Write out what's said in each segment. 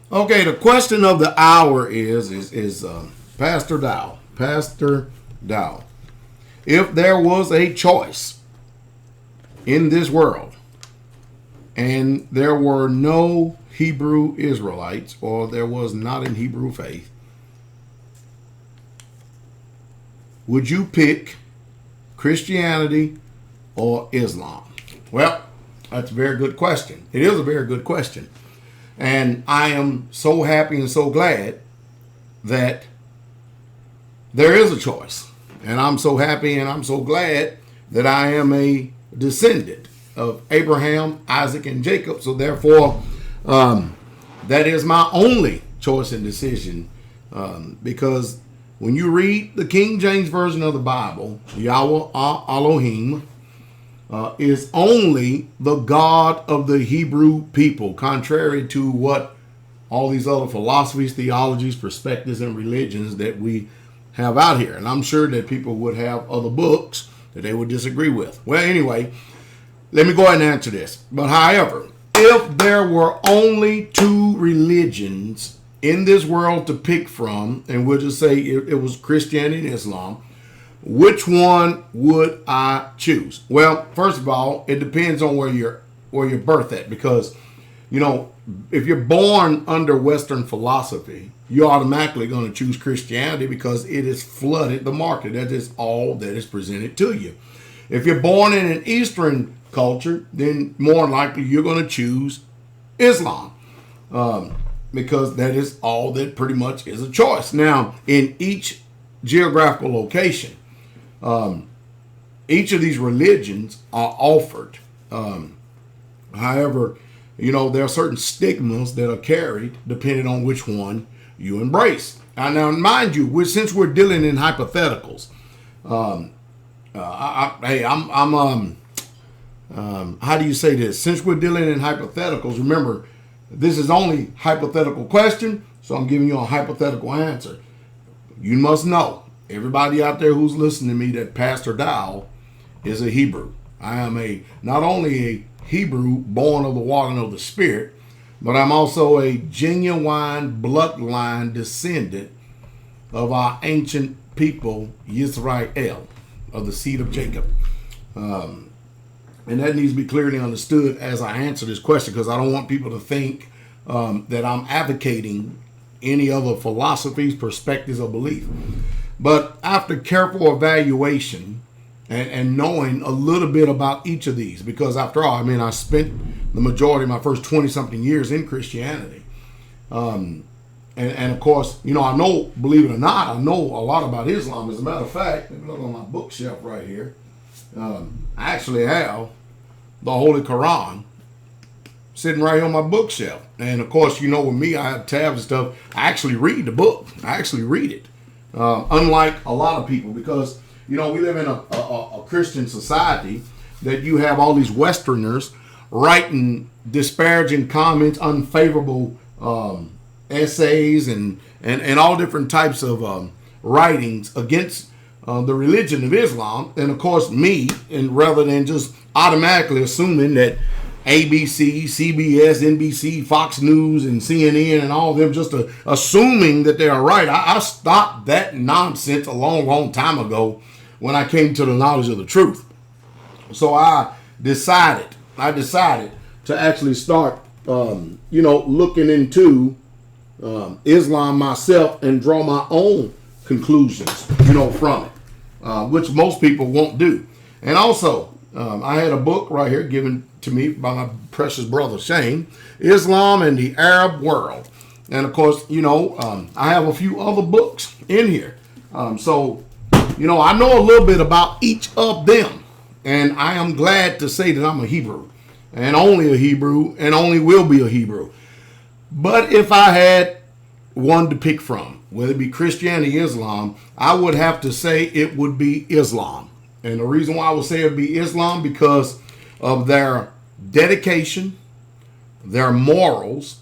Okay, the question of the hour is Pastor Dow. Pastor Dow. If there was a choice in this world and there were no Hebrew Israelites, or there was not in Hebrew faith, would you pick Christianity or Islam? Well, that's a very good question. It is a very good question. And I am so happy and so glad that there is a choice. And I'm so happy and I'm so glad that I am a descendant of Abraham, Isaac, and Jacob. So therefore, that is my only choice and decision, because when you read the King James Version of the Bible, Yahweh Elohim is only the God of the Hebrew people, contrary to what all these other philosophies, theologies, perspectives, and religions that we have out here. And I'm sure that people would have other books that they would disagree with. Well, anyway, let me go ahead and answer this. But however, if there were only two religions in this world to pick from, and we'll just say it was Christianity and Islam, which one would I choose? Well, first of all, it depends on where you're birthed at, because, you know, if you're born under Western philosophy, you're automatically going to choose Christianity because it has flooded the market. That is all that is presented to you. If you're born in an Eastern culture, then more likely you're going to choose Islam, because that is all that pretty much is a choice. Now, in each geographical location, each of these religions are offered. However, you know, there are certain stigmas that are carried depending on which one you embrace. Now, mind you, since we're dealing in hypotheticals, how do you say this? Since we're dealing in hypotheticals, remember, this is only hypothetical question, so I'm giving you a hypothetical answer. You must know, everybody out there who's listening to me, that Pastor Dow is a Hebrew. I am not only a Hebrew born of the water and of the Spirit, but I'm also a genuine bloodline descendant of our ancient people, Yisrael, of the seed of Jacob. And that needs to be clearly understood as I answer this question, because I don't want people to think that I'm advocating any other philosophies, perspectives, or belief. But after careful evaluation and knowing a little bit about each of these, because after all, I mean, I spent the majority of my first 20-something years in Christianity. And of course, you know, I know, believe it or not, I know a lot about Islam. As a matter of fact, let me look on my bookshelf right here. I actually have the Holy Quran sitting right here on my bookshelf. And of course, you know, with me, I have tabs and stuff. I actually read the book. I actually read it. Unlike a lot of people, because, you know, we live in a Christian society that you have all these Westerners writing disparaging comments, unfavorable essays, and all different types of writings against the religion of Islam. And of course, me, and rather than just automatically assuming that ABC, CBS, NBC, Fox News, and CNN, and all of them just assuming that they are right, I stopped that nonsense a long time ago when I came to the knowledge of the truth. So I decided to actually start, looking into Islam myself and draw my own conclusions, from it, which most people won't do. And also, I had a book right here given to me by my precious brother Shane, Islam and the Arab World. And of course, I have a few other books in here. So I know a little bit about each of them. And I am glad to say that I'm a Hebrew, and only a Hebrew, and only will be a Hebrew. But if I had one to pick from, whether it be Christianity, Islam, I would have to say it would be Islam. And the reason why I would say it would be Islam, because of their dedication, their morals,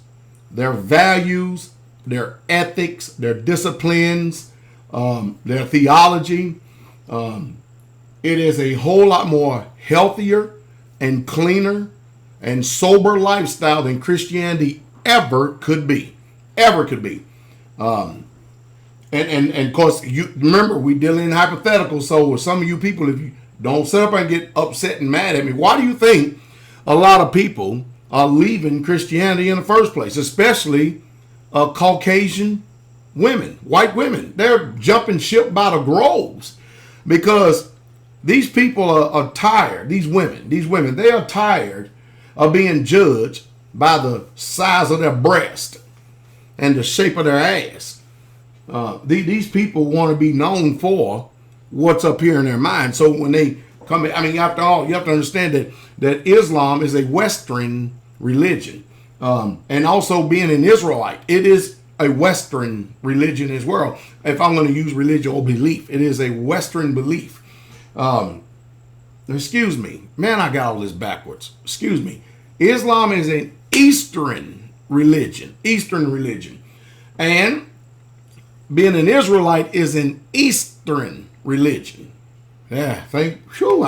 their values, their ethics, their disciplines, their theology. It is a whole lot more healthier and cleaner and sober lifestyle than Christianity ever could be. ever could be. And of course, you remember we dealing in hypotheticals. So with some of you people, if you don't sit up and get upset and mad at me, why do you think a lot of people are leaving Christianity in the first place, especially Caucasian women, white women? They're jumping ship by the groves because these people are tired. These women, they are tired of being judged by the size of their breast and the shape of their ass. These people want to be known for what's up here in their mind. So when they come, I mean, after all, you have to understand that Islam is a Western religion. And also being an Israelite, it is a Western religion as well. If I'm going to use religion or belief, it is a Western belief. Excuse me, man, I got all this backwards. Excuse me. Islam is an Eastern religion. And being an Israelite is an Eastern religion. Yeah, I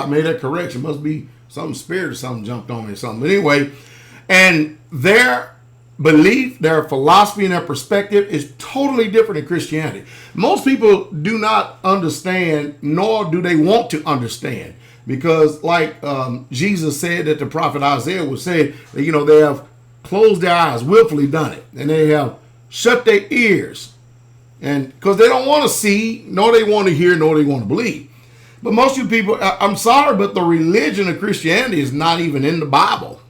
made that correction. Must be some spirit or something jumped on me or something. But anyway, and their belief, their philosophy, and their perspective is totally different than Christianity. Most people do not understand, nor do they want to understand. Because like Jesus said that the prophet Isaiah was said that, they have closed their eyes, willfully done it. And they have shut their ears. And because they don't want to see, nor they want to hear, nor they want to believe. But most of you people, I'm sorry, but the religion of Christianity is not even in the Bible.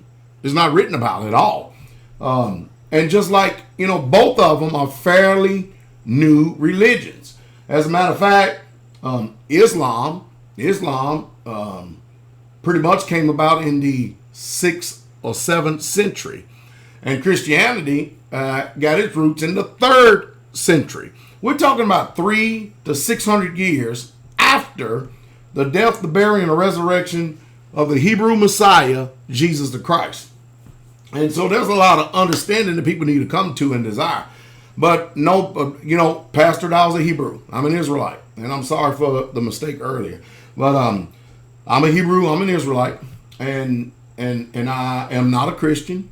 It's not written about at all. And just like, both of them are fairly new religions. As a matter of fact, Islam pretty much came about in the 6th or 7th century. And Christianity got its roots in the 3rd century. We're talking about 300 to 600 years after the death, the burial, and the resurrection of the Hebrew Messiah, Jesus the Christ. And so there's a lot of understanding that people need to come to and desire. But no, Pastor, I was a Hebrew. I'm an Israelite. And I'm sorry for the mistake earlier. But I'm a Hebrew, I'm an Israelite. And I am not a Christian.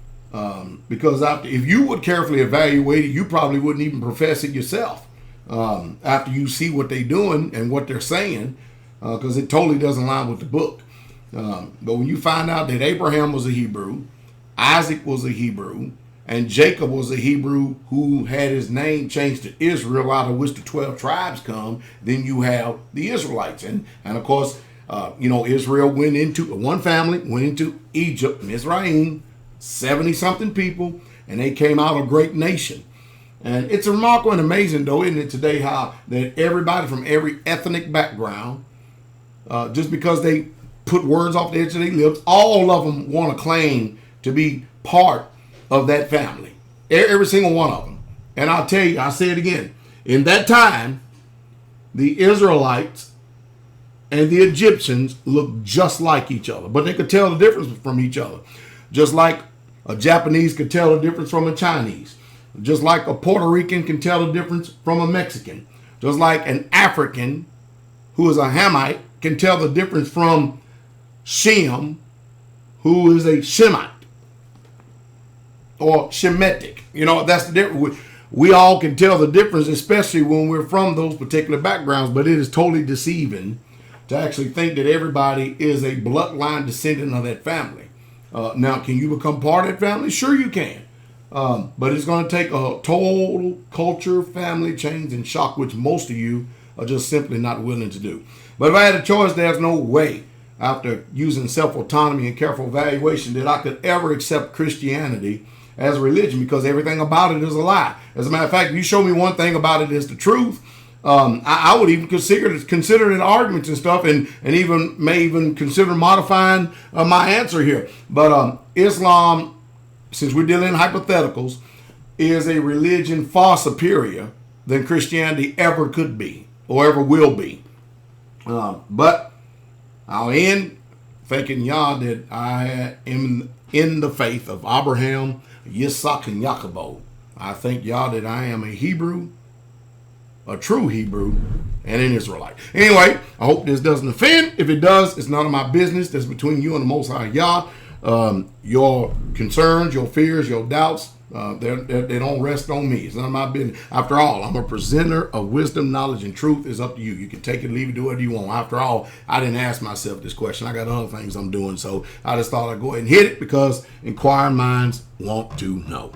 Because if you would carefully evaluate it, you probably wouldn't even profess it yourself. After you see what they're doing and what they're saying, because it totally doesn't line with the book. But when you find out that Abraham was a Hebrew, Isaac was a Hebrew, and Jacob was a Hebrew who had his name changed to Israel, out of which the 12 tribes come, then you have the Israelites. And of course, Israel one family went into Egypt, Mizraim, 70-something people, and they came out a great nation. And it's remarkable and amazing, though, isn't it, today, how that everybody from every ethnic background, just because they put words off the edge of their lips, all of them want to claim to be part of that family. Every single one of them. And I'll tell you, I'll say it again. In that time, the Israelites and the Egyptians looked just like each other, but they could tell the difference from each other. Just like a Japanese could tell the difference from a Chinese. Just like a Puerto Rican can tell the difference from a Mexican. Just like an African who is a Hamite can tell the difference from Shem, who is a Shemite or Shemitic. That's the difference. We all can tell the difference, especially when we're from those particular backgrounds, but it is totally deceiving to actually think that everybody is a bloodline descendant of that family. Now, can you become part of that family? Sure you can. But it's going to take a total culture, family change, and shock, which most of you are just simply not willing to do. But if I had a choice, there's no way, after using self-autonomy and careful evaluation, that I could ever accept Christianity as a religion, because everything about it is a lie. As a matter of fact, if you show me one thing about it is the truth, I would even consider it arguments and stuff, and may even consider modifying my answer here. But Islam, since we're dealing in hypotheticals, is a religion far superior than Christianity ever could be or ever will be. But I'll end thanking Yah that I am in the faith of Abraham, Yitzhak, and Yaakov. I thank Yah that I am a Hebrew, a true Hebrew, and an Israelite. Anyway, I hope this doesn't offend. If it does, it's none of my business. That's between you and the Most High Yah. Your concerns, your fears, your doubts, They don't rest on me. It's none of my business. After all, I'm a presenter of wisdom, knowledge, and truth. It's up to you. You can take it, leave it, do whatever you want. After all, I didn't ask myself this question. I got other things I'm doing. So I just thought I'd go ahead and hit it because inquiring minds want to know.